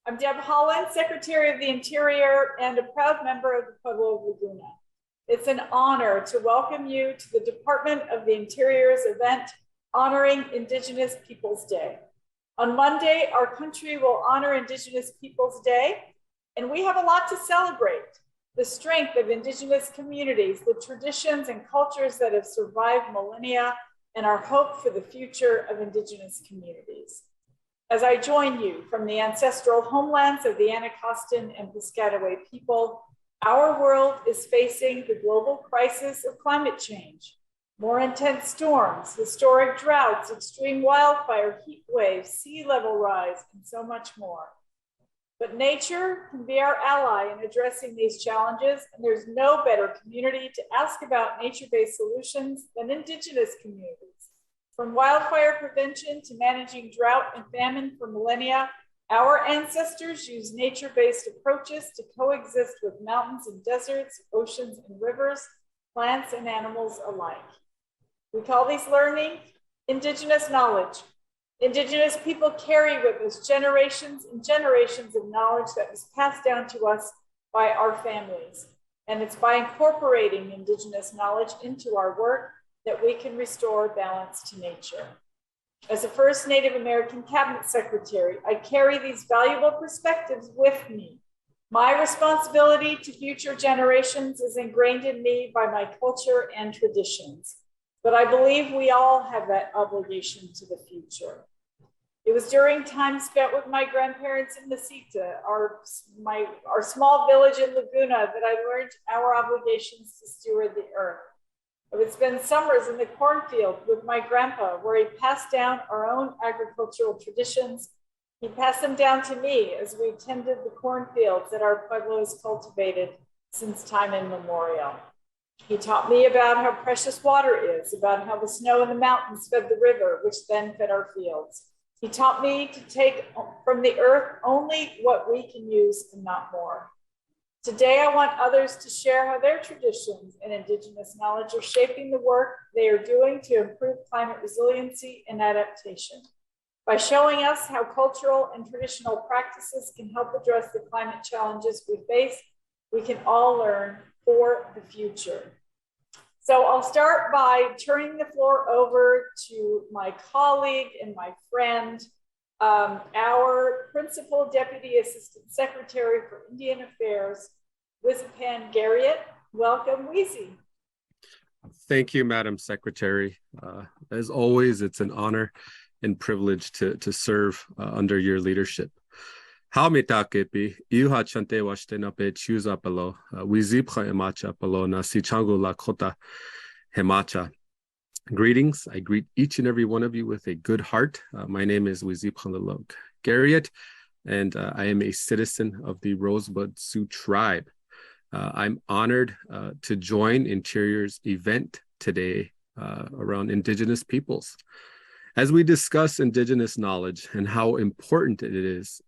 I'm Deb Haaland, Secretary of the Interior and a proud member of the Pueblo of Laguna. It's an honor to welcome you to the Department of the Interior's event honoring Indigenous Peoples Day. On Monday, our country will honor Indigenous Peoples Day, and we have a lot to celebrate. The strength of Indigenous communities, the traditions and cultures that have survived millennia, and our hope for the future of Indigenous communities. As I join you from the ancestral homelands of the Anacostan and Piscataway people, our world is facing the global crisis of climate change. More intense storms, historic droughts, extreme wildfire, heat waves, sea level rise, and so much more. But nature can be our ally in addressing these challenges, and there's no better community to ask about nature-based solutions than Indigenous communities. From wildfire prevention to managing drought and famine for millennia, our ancestors used nature-based approaches to coexist with mountains and deserts, oceans and rivers, plants and animals alike. We call these learning Indigenous knowledge. Indigenous people carry with us generations and generations of knowledge that was passed down to us by our families. And it's by incorporating Indigenous knowledge into our work that we can restore balance to nature. As a first Native American Cabinet Secretary, I carry these valuable perspectives with me. My responsibility to future generations is ingrained in me by my culture and traditions, but I believe we all have that obligation to the future. It was during time spent with my grandparents in Mesita, our small village in Laguna, that I learned our obligations to steward the earth. I would spend summers in the cornfield with my grandpa, where he passed down our own agricultural traditions. He passed them down to me as we tended the cornfields that our pueblo has cultivated since time immemorial. He taught me about how precious water is, about how the snow in the mountains fed the river, which then fed our fields. He taught me to take from the earth only what we can use and not more. Today, I want others to share how their traditions and Indigenous knowledge are shaping the work they are doing to improve climate resiliency and adaptation. By showing us how cultural and traditional practices can help address the climate challenges we face, we can all learn for the future. So I'll start by turning the floor over to my colleague and my friend, our Principal Deputy Assistant Secretary for Indian Affairs, Wizipan Garriott. Welcome, Wizi. Thank you, Madam Secretary. As always, it's an honor and privilege to serve under your leadership. Haumitakepi, iuha chante washte na pe chuza palo, wizipcha emacha palo na sichangu la kota hemacha. Greetings. I greet each and every one of you with a good heart. My name is Wizipan Garriott, and I am a citizen of the Rosebud Sioux tribe. I'm honored to join Interior's event today around Indigenous peoples. As we discuss Indigenous knowledge and how important it is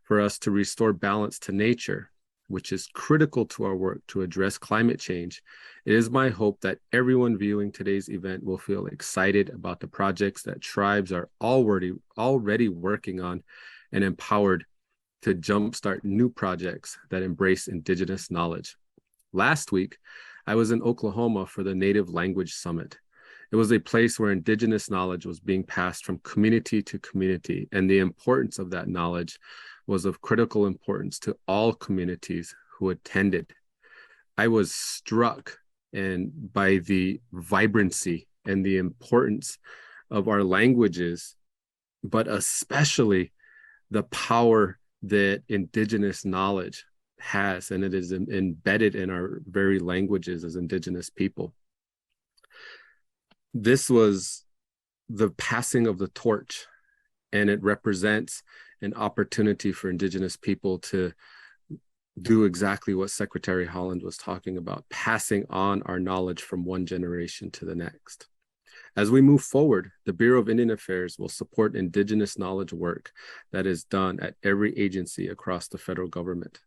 for us to restore balance to nature, which is critical to our work to address climate change, it is my hope that everyone viewing today's event will feel excited about the projects that tribes are already working on and empowered to jumpstart new projects that embrace Indigenous knowledge. Last week, I was in Oklahoma for the Native Language Summit. It was a place where Indigenous knowledge was being passed from community to community, and the importance of that knowledge was of critical importance to all communities who attended. I was struck by the vibrancy and the importance of our languages, but especially the power that Indigenous knowledge has, and it is embedded in our very languages as Indigenous people. This was the passing of the torch, and it represents an opportunity for Indigenous people to do exactly what Secretary Haaland was talking about, passing on our knowledge from one generation to the next. As we move forward, the Bureau of Indian Affairs will support Indigenous knowledge work that is done at every agency across the federal government.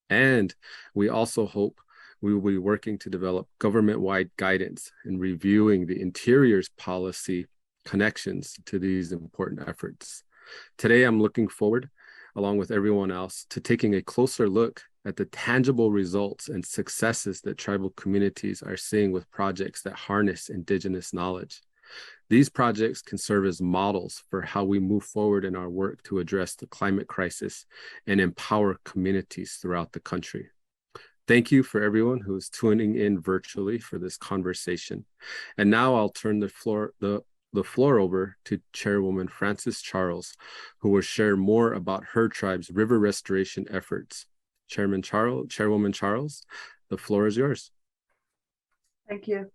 And we also hope we will be working to develop government-wide guidance and reviewing the Interior's policy connections to these important efforts. Today, I'm looking forward along with everyone else, to taking a closer look at the tangible results and successes that tribal communities are seeing with projects that harness Indigenous knowledge. These projects can serve as models for how we move forward in our work to address the climate crisis and empower communities throughout the country. Thank you for everyone who is tuning in virtually for this conversation. And now I'll turn the floor over to Chairwoman Frances Charles, who will share more about her tribe's river restoration efforts. Chairwoman Charles, the floor is yours. Thank you.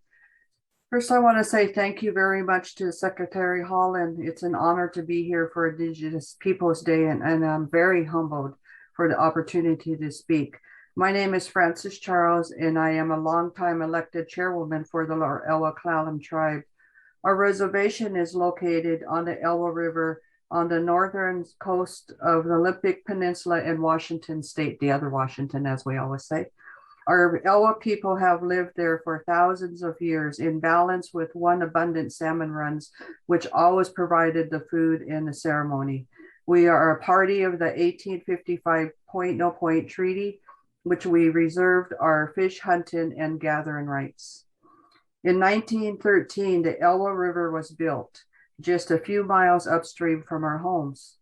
First, I want to say thank you very much to Secretary Haaland. It's an honor to be here for Indigenous Peoples Day, and I'm very humbled for the opportunity to speak. My name is Frances Charles, and I am a longtime elected chairwoman for the Elwha Clallam tribe. Our reservation is located on the Elwha River on the northern coast of the Olympic Peninsula in Washington State, the other Washington, as we always say. Our Elwha people have lived there for thousands of years in balance with one abundant salmon runs, which always provided the food in the ceremony. We are a party of the 1855 Point No Point Treaty, which we reserved our fish hunting and gathering rights. In 1913, the Elwha River was built just a few miles upstream from our homes.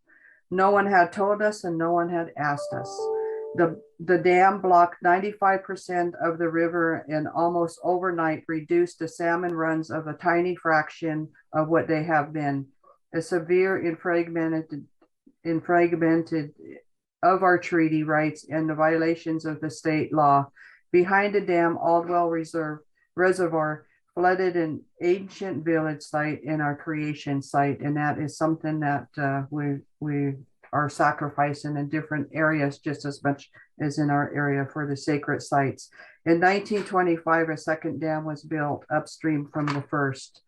No one had told us and no one had asked us. The dam blocked 95% of the river and almost overnight reduced the salmon runs of a tiny fraction of what they have been. A severe infringement of our treaty rights and the violations of the state law. Behind the dam, Aldwell Reservoir flooded an ancient village site and our creation site, and that is something that we are sacrificing in different areas just as much as in our area for the sacred sites. In 1925, a second dam was built upstream from the first.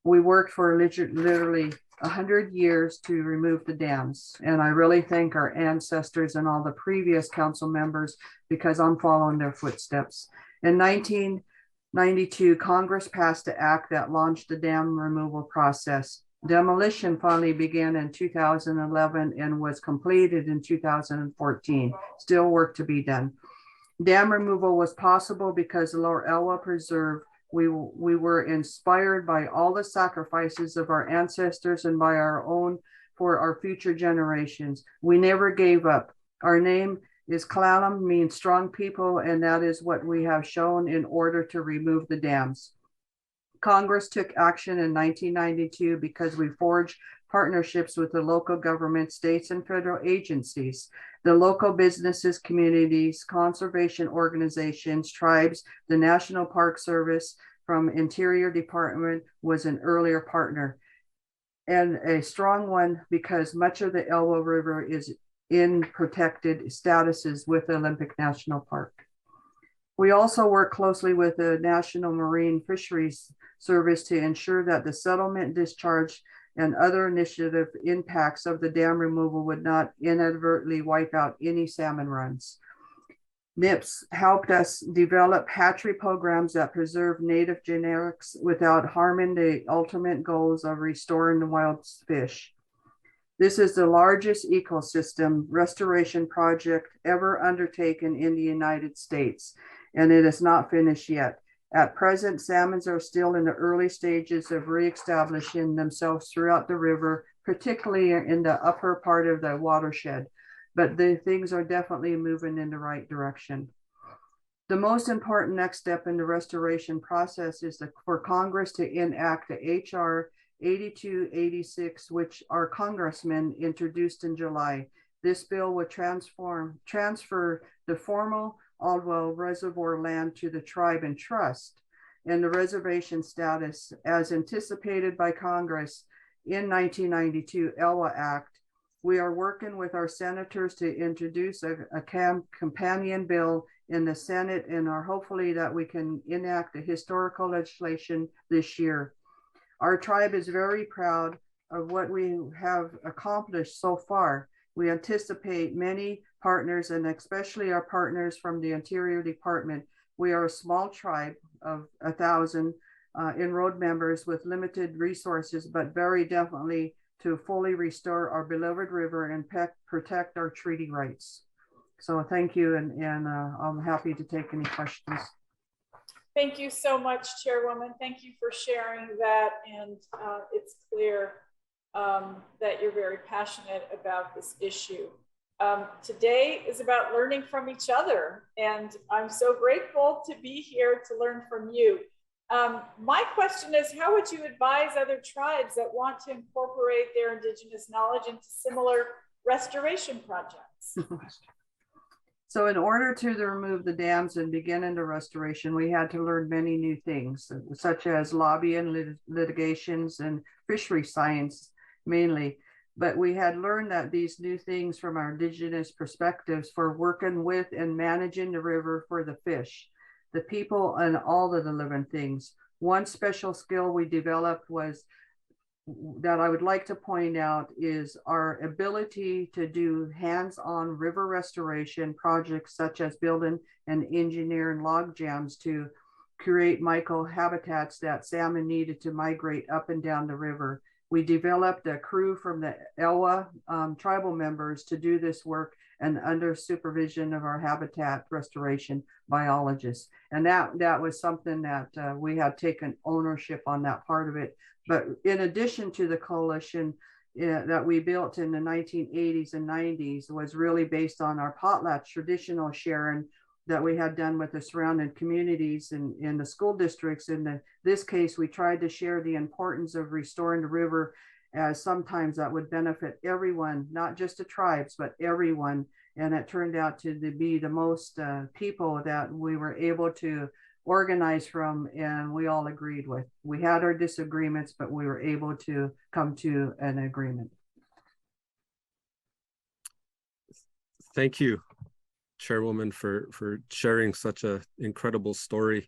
We worked for literally 100 years to remove the dams, and I really thank our ancestors and all the previous council members because I'm following their footsteps. In 1992, Congress passed an act that launched the dam removal process. Demolition finally began in 2011 and was completed in 2014. Still work to be done. Dam removal was possible because the Lower Elwha Preserve, we were inspired by all the sacrifices of our ancestors and by our own for our future generations. We never gave up. Our name is Clallam, means strong people, and that is what we have shown in order to remove the dams. Congress took action in 1992 because we forged partnerships with the local government, states, and federal agencies, the local businesses, communities, conservation organizations, tribes, the National Park Service from Interior Department was an earlier partner, and a strong one because much of the Elwha River is in protected statuses with the Olympic National Park. We also work closely with the National Marine Fisheries Service to ensure that the settlement, discharge, and other initiative impacts of the dam removal would not inadvertently wipe out any salmon runs. NIPS helped us develop hatchery programs that preserve native genetics without harming the ultimate goals of restoring the wild fish. This is the largest ecosystem restoration project ever undertaken in the United States, and it is not finished yet. At present, salmons are still in the early stages of reestablishing themselves throughout the river, particularly in the upper part of the watershed, but the things are definitely moving in the right direction. The most important next step in the restoration process is for Congress to enact the H.R. 8286, which our congressman introduced in July. This bill would transfer the formal Aldwell Reservoir land to the tribe in trust and the reservation status as anticipated by Congress in 1992 Elwha Act. We are working with our senators to introduce a companion bill in the Senate and are hopefully that we can enact a historical legislation this year. Our tribe is very proud of what we have accomplished so far. We anticipate many partners, and especially our partners from the Interior Department. We are a small tribe of 1,000 enrolled members with limited resources, but very definitely to fully restore our beloved river and protect our treaty rights. So thank you, and I'm happy to take any questions. Thank you so much, Chairwoman. Thank you for sharing that. And it's clear that you're very passionate about this issue. Today is about learning from each other, and I'm so grateful to be here to learn from you. My question is, how would you advise other tribes that want to incorporate their Indigenous knowledge into similar restoration projects? So in order to remove the dams and begin into restoration, we had to learn many new things, such as lobbying, litigations, and fishery science mainly. But we had learned that these new things from our Indigenous perspectives for working with and managing the river for the fish, the people, and all of the living things. One special skill we developed was that I would like to point out is our ability to do hands-on river restoration projects, such as building and engineering log jams to create microhabitats that salmon needed to migrate up and down the river. We developed a crew from the Elwha tribal members to do this work and under supervision of our habitat restoration biologists. And that was something that we had taken ownership on that part of it. But in addition to the coalition that we built in the 1980s and 90s was really based on our potlatch traditional sharing that we had done with the surrounding communities and in the school districts. In this case, we tried to share the importance of restoring the river, as sometimes that would benefit everyone, not just the tribes, but everyone. And it turned out to be the most people that we were able to organize from, and we all agreed with. We had our disagreements, but we were able to come to an agreement. Thank you, Chairwoman, for sharing such an incredible story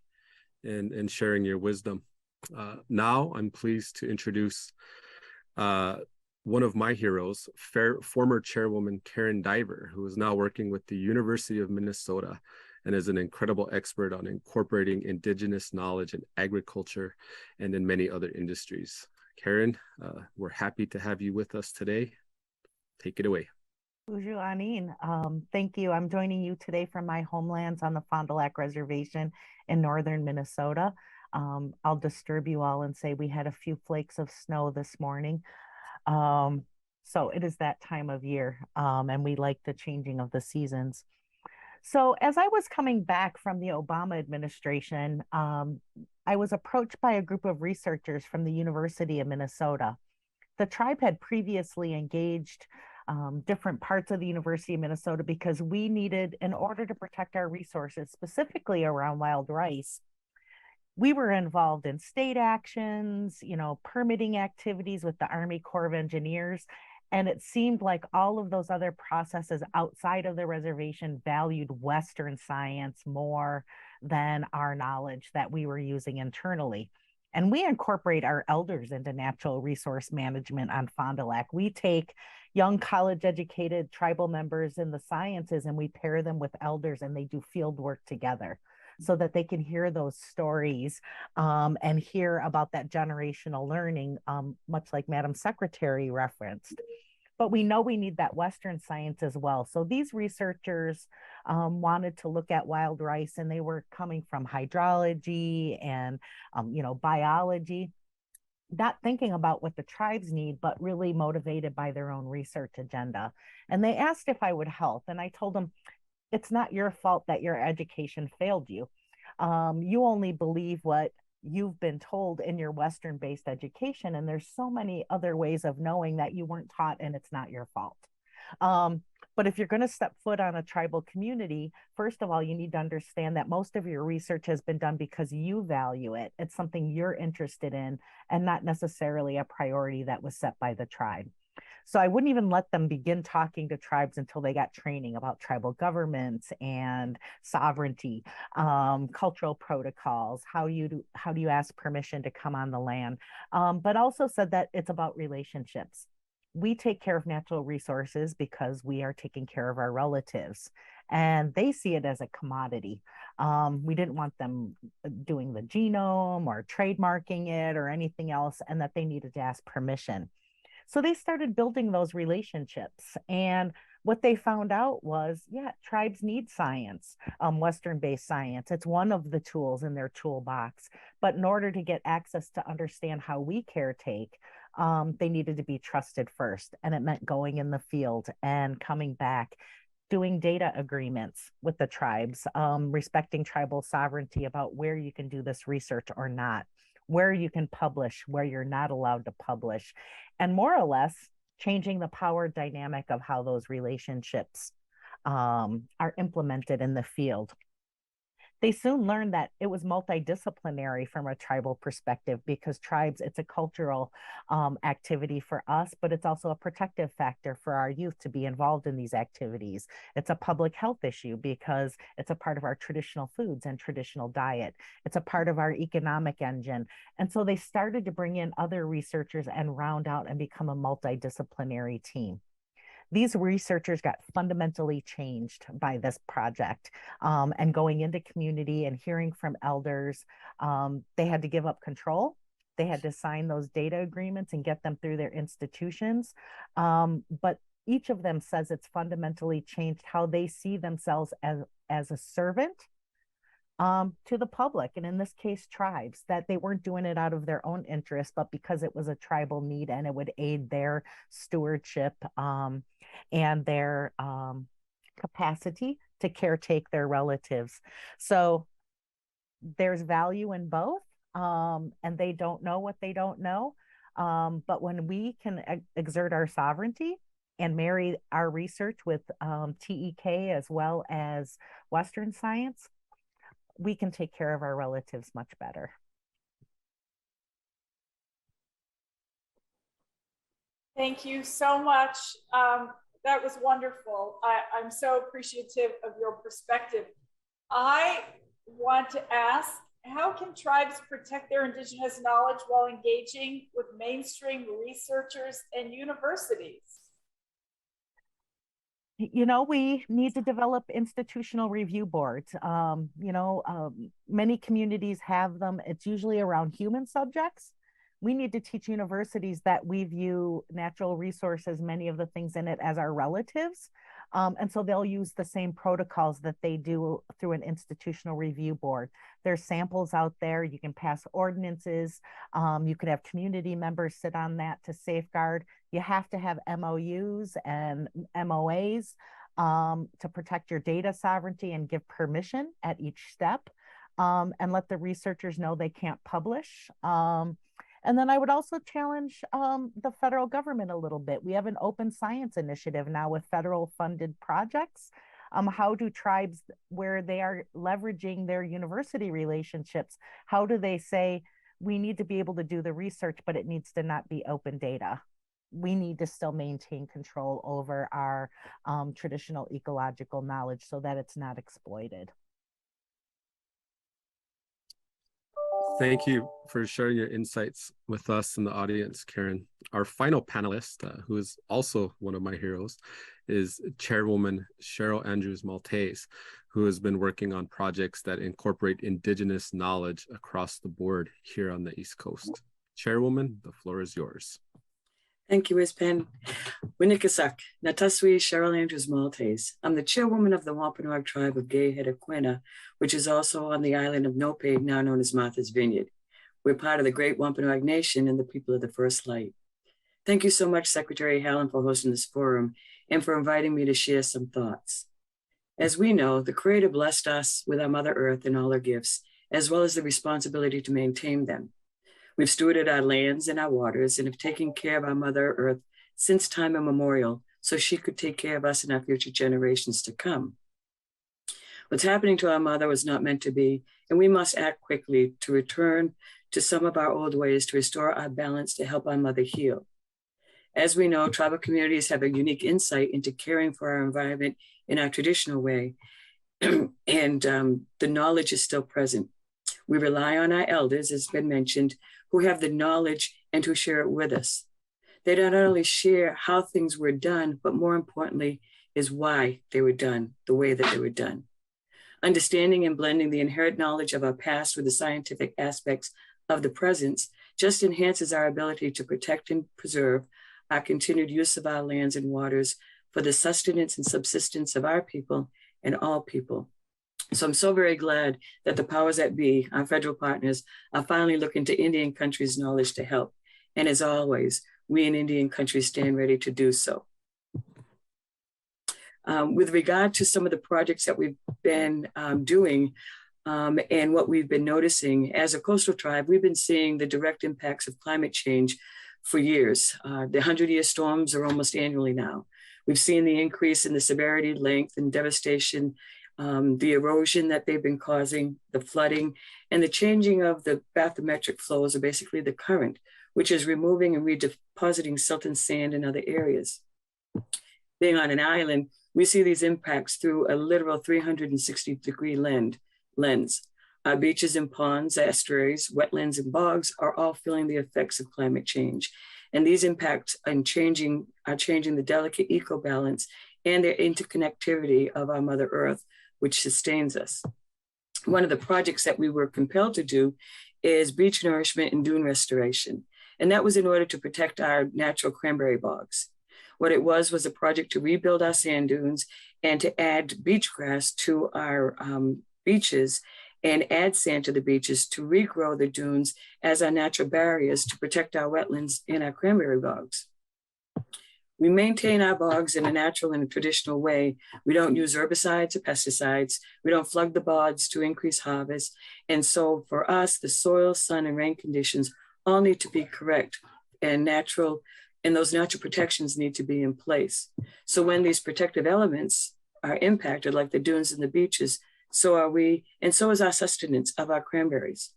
and sharing your wisdom. Now I'm pleased to introduce one of my heroes, former Chairwoman Karen Diver, who is now working with the University of Minnesota and is an incredible expert on incorporating Indigenous knowledge in agriculture and in many other industries. Karen, we're happy to have you with us today. Take it away. Uju Anin. Thank you. I'm joining you today from my homelands on the Fond du Lac Reservation in northern Minnesota. I'll disturb you all and say we had a few flakes of snow this morning. So it is that time of year, and we like the changing of the seasons. So as I was coming back from the Obama administration, I was approached by a group of researchers from the University of Minnesota. The tribe had previously engaged different parts of the University of Minnesota because we needed, in order to protect our resources, specifically around wild rice, we were involved in state actions, permitting activities with the Army Corps of Engineers. And it seemed like all of those other processes outside of the reservation valued Western science more than our knowledge that we were using internally. And we incorporate our elders into natural resource management on Fond du Lac. We take young college-educated tribal members in the sciences and we pair them with elders, and they do field work together so that they can hear those stories and hear about that generational learning, much like Madam Secretary referenced. But we know we need that Western science as well. So these researchers wanted to look at wild rice, and they were coming from hydrology and, biology, not thinking about what the tribes need, but really motivated by their own research agenda. And they asked if I would help. And I told them, it's not your fault that your education failed you. You only believe what you've been told in your Western-based education. And there's so many other ways of knowing that you weren't taught, and it's not your fault. But if you're going to step foot on a tribal community, first of all, you need to understand that most of your research has been done because you value it. It's something you're interested in and not necessarily a priority that was set by the tribe. So I wouldn't even let them begin talking to tribes until they got training about tribal governments and sovereignty, cultural protocols, how do you ask permission to come on the land, but also said that it's about relationships. We take care of natural resources because we are taking care of our relatives, and they see it as a commodity. We didn't want them doing the genome or trademarking it or anything else, and that they needed to ask permission. So they started building those relationships. And what they found out was, yeah, tribes need science, Western-based science. It's one of the tools in their toolbox. But in order to get access to understand how we caretake, they needed to be trusted first. And it meant going in the field and coming back, doing data agreements with the tribes, respecting tribal sovereignty about where you can do this research or not, where you can publish, where you're not allowed to publish, and more or less changing the power dynamic of how those relationships are implemented in the field. They soon learned that it was multidisciplinary from a tribal perspective, because tribes, it's a cultural activity for us, but it's also a protective factor for our youth to be involved in these activities. It's a public health issue because it's a part of our traditional foods and traditional diet. It's a part of our economic engine. And so they started to bring in other researchers and round out and become a multidisciplinary team. These researchers got fundamentally changed by this project, and going into community and hearing from elders. They had to give up control. They had to sign those data agreements and get them through their institutions. But each of them says it's fundamentally changed how they see themselves as a servant to the public, and in this case, tribes, that they weren't doing it out of their own interest, but because it was a tribal need and it would aid their stewardship and their capacity to caretake their relatives. So there's value in both, and they don't know what they don't know. But when we can exert our sovereignty and marry our research with TEK as well as Western science, we can take care of our relatives much better. Thank you so much. That was wonderful. I'm so appreciative of your perspective. I want to ask, how can tribes protect their Indigenous knowledge while engaging with mainstream researchers and universities? You know, we need to develop institutional review boards. Many communities have them. It's usually around human subjects. We need to teach universities that we view natural resources, many of the things in it, as our relatives. And so they'll use the same protocols that they do through an institutional review board. There's samples out there. You can pass ordinances. You could have community members sit on that to safeguard. You have to have MOUs and MOAs to protect your data sovereignty and give permission at each step, and let the researchers know they can't publish. And then I would also challenge the federal government a little bit. We have an open science initiative now with federal funded projects. How do tribes, where they are leveraging their university relationships, how do they say, we need to be able to do the research, but it needs to not be open data? We need to still maintain control over our traditional ecological knowledge so that it's not exploited. Thank you for sharing your insights with us in the audience, Karen. Our final panelist, who is also one of my heroes, is Chairwoman Cheryl Andrews Maltese, who has been working on projects that incorporate Indigenous knowledge across the board here on the East Coast. Chairwoman, the floor is yours. Thank you, Easton. Winnikisak, Nataswi Cheryl Andrews Maltese. I'm the chairwoman of the Wampanoag tribe of Gay-Hedequena, which is also on the island of Nope, now known as Martha's Vineyard. We're part of the Great Wampanoag Nation and the people of the First Light. Thank you so much, Secretary Haaland, for hosting this forum and for inviting me to share some thoughts. As we know, the Creator blessed us with our Mother Earth and all her gifts, as well as the responsibility to maintain them. We've stewarded our lands and our waters and have taken care of our Mother Earth since time immemorial, so she could take care of us and our future generations to come. What's happening to our mother was not meant to be, and we must act quickly to return to some of our old ways to restore our balance to help our mother heal. As we know, tribal communities have a unique insight into caring for our environment in our traditional way, and the knowledge is still present. We rely on our elders, as has been mentioned, who have the knowledge and who share it with us. They not only share how things were done, but more importantly, is why they were done the way that they were done. Understanding and blending the inherent knowledge of our past with the scientific aspects of the present just enhances our ability to protect and preserve our continued use of our lands and waters for the sustenance and subsistence of our people and all people. So I'm so very glad that the powers that be, our federal partners, are finally looking to Indian countries' knowledge to help. And as always, we in Indian countries stand ready to do so. With regard to some of the projects that we've been doing and what we've been noticing, as a coastal tribe, we've been seeing the direct impacts of climate change for years. The 100-year storms are almost annually now. We've seen the increase in the severity, length, and devastation, the erosion that they've been causing, the flooding, and the changing of the bathymetric flows, or basically the current, which is removing and redepositing silt and sand in other areas. Being on an island, we see these impacts through a literal 360-degree lens. Our beaches and ponds, estuaries, wetlands, and bogs are all feeling the effects of climate change. And these impacts are changing the delicate eco-balance and the interconnectivity of our Mother Earth, which sustains us. One of the projects that we were compelled to do is beach nourishment and dune restoration. And that was in order to protect our natural cranberry bogs. What it was a project to rebuild our sand dunes and to add beach grass to our beaches and add sand to the beaches to regrow the dunes as our natural barriers to protect our wetlands and our cranberry bogs. We maintain our bogs in a natural and a traditional way. We don't use herbicides or pesticides. We don't flood the bogs to increase harvest. And so for us, the soil, sun, and rain conditions all need to be correct and natural, and those natural protections need to be in place. So when these protective elements are impacted, like the dunes and the beaches, so are we, and so is our sustenance of our cranberries.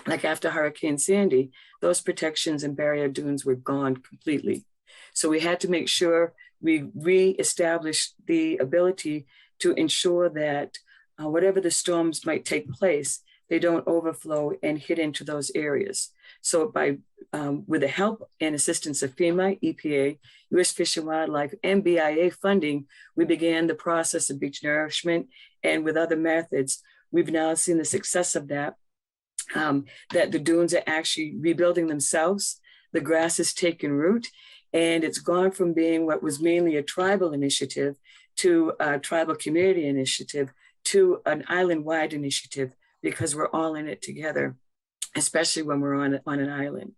Like after Hurricane Sandy, those protections and barrier dunes were gone completely. So we had to make sure we reestablished the ability to ensure that whatever the storms might take place, they don't overflow and hit into those areas. So with the help and assistance of FEMA, EPA, U.S. Fish and Wildlife, and BIA funding, we began the process of beach nourishment. And with other methods, we've now seen the success of that, that the dunes are actually rebuilding themselves. The grass has taken root, and it's gone from being what was mainly a tribal initiative to a tribal community initiative to an island-wide initiative, because we're all in it together, especially when we're on an island.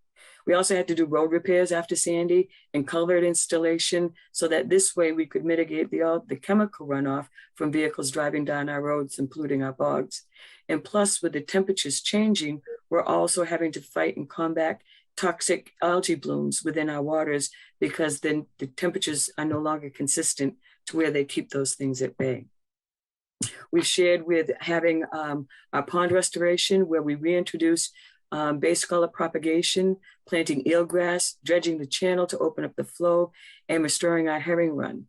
We also had to do road repairs after Sandy and culvert installation, so that this way we could mitigate the chemical runoff from vehicles driving down our roads and polluting our bogs. And plus, with the temperatures changing, we're also having to fight and combat toxic algae blooms within our waters, because then the temperatures are no longer consistent to where they keep those things at bay. We've shared with having our pond restoration, where we reintroduce base color propagation, planting eelgrass, dredging the channel to open up the flow, and restoring our herring run.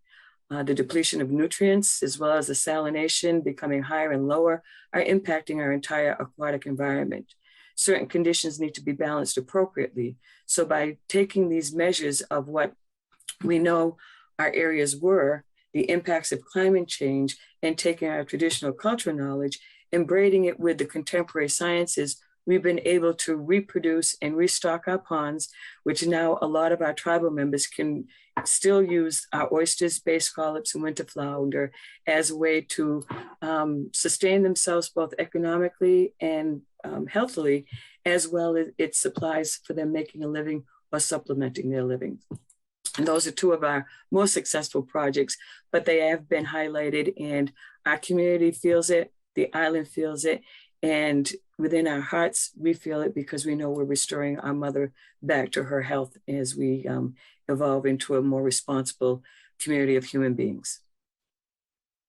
The depletion of nutrients, as well as the salination becoming higher and lower, are impacting our entire aquatic environment. Certain conditions need to be balanced appropriately. So by taking these measures of what we know our areas were, the impacts of climate change, and taking our traditional cultural knowledge and braiding it with the contemporary sciences, we've been able to reproduce and restock our ponds, which now a lot of our tribal members can still use our oysters, bay scallops, and winter flounder as a way to sustain themselves both economically and healthily, as well as it supplies for them making a living or supplementing their living. And those are two of our most successful projects, but they have been highlighted, and our community feels it, the island feels it, and within our hearts, we feel it, because we know we're restoring our mother back to her health as we evolve into a more responsible community of human beings.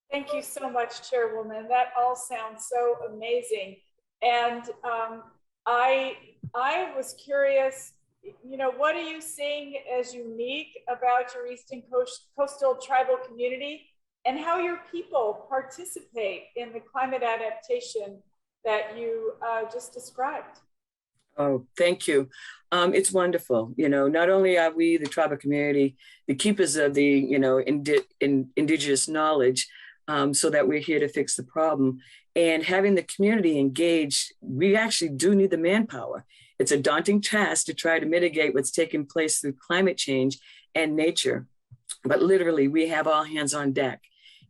Thank you so much, Chairwoman. That all sounds so amazing. And I was curious, you know, what are you seeing as unique about your Eastern Coastal Tribal community, and how your people participate in the climate adaptation that you just described? Oh, thank you. It's wonderful. You know, not only are we, the tribal community, the keepers of the, you know, indigenous knowledge, so that we're here to fix the problem, and having the community engaged, we actually do need the manpower. It's a daunting task to try to mitigate what's taking place through climate change and nature. But literally, we have all hands on deck.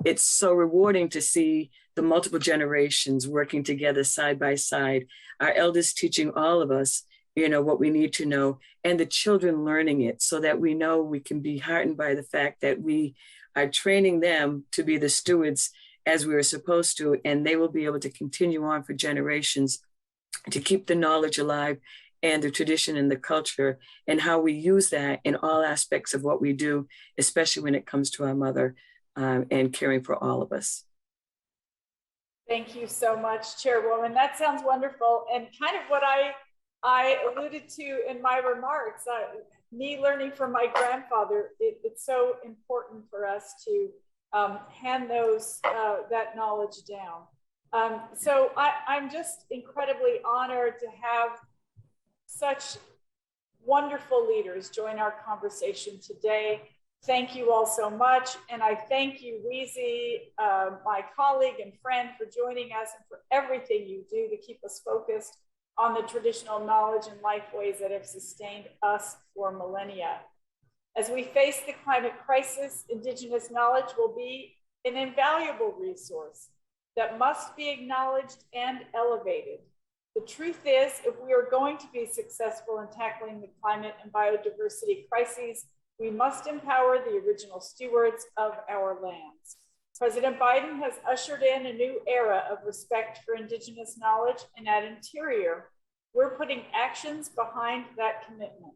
It's so rewarding to see the multiple generations working together side by side, our elders teaching all of us, what we need to know, and the children learning it so that we know we can be heartened by the fact that we are training them to be the stewards as we are supposed to, and they will be able to continue on for generations to keep the knowledge alive and the tradition and the culture and how we use that in all aspects of what we do, especially when it comes to our mother and caring for all of us. Thank you so much, Chairwoman. That sounds wonderful. And kind of what I alluded to in my remarks, me learning from my grandfather, it's so important for us to hand that knowledge down. So I'm just incredibly honored to have such wonderful leaders join our conversation today. Thank you all so much. And I thank you, Weezy, my colleague and friend, for joining us and for everything you do to keep us focused on the traditional knowledge and life ways that have sustained us for millennia. As we face the climate crisis, Indigenous knowledge will be an invaluable resource that must be acknowledged and elevated. The truth is, if we are going to be successful in tackling the climate and biodiversity crises, we must empower the original stewards of our lands. President Biden has ushered in a new era of respect for Indigenous knowledge, and at Interior, we're putting actions behind that commitment.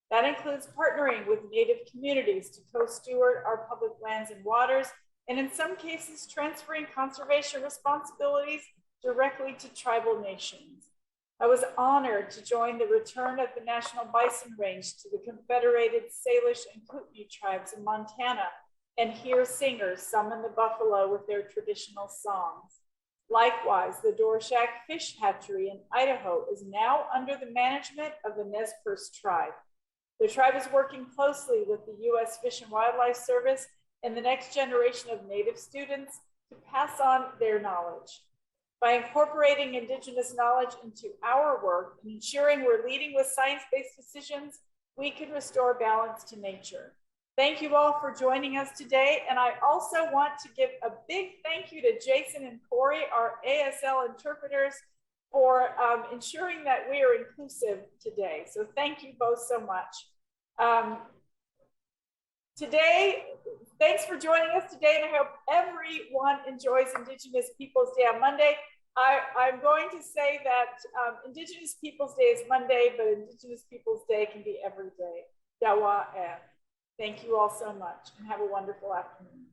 That includes partnering with Native communities to co-steward our public lands and waters, and in some cases, transferring conservation responsibilities directly to tribal nations. I was honored to join the return of the National Bison Range to the Confederated Salish and Kootenai tribes in Montana and hear singers summon the buffalo with their traditional songs. Likewise, the Dorshak Fish Hatchery in Idaho is now under the management of the Nez Perce tribe. The tribe is working closely with the U.S. Fish and Wildlife Service and the next generation of Native students to pass on their knowledge. By incorporating Indigenous knowledge into our work and ensuring we're leading with science-based decisions, we can restore balance to nature. Thank you all for joining us today. And I also want to give a big thank you to Jason and Corey, our ASL interpreters, for ensuring that we are inclusive today. So thank you both so much. Thanks for joining us today, and I hope everyone enjoys Indigenous Peoples Day on Monday. I'm going to say that Indigenous Peoples Day is Monday, but Indigenous Peoples Day can be every day. Dawa. Thank you all so much, and have a wonderful afternoon.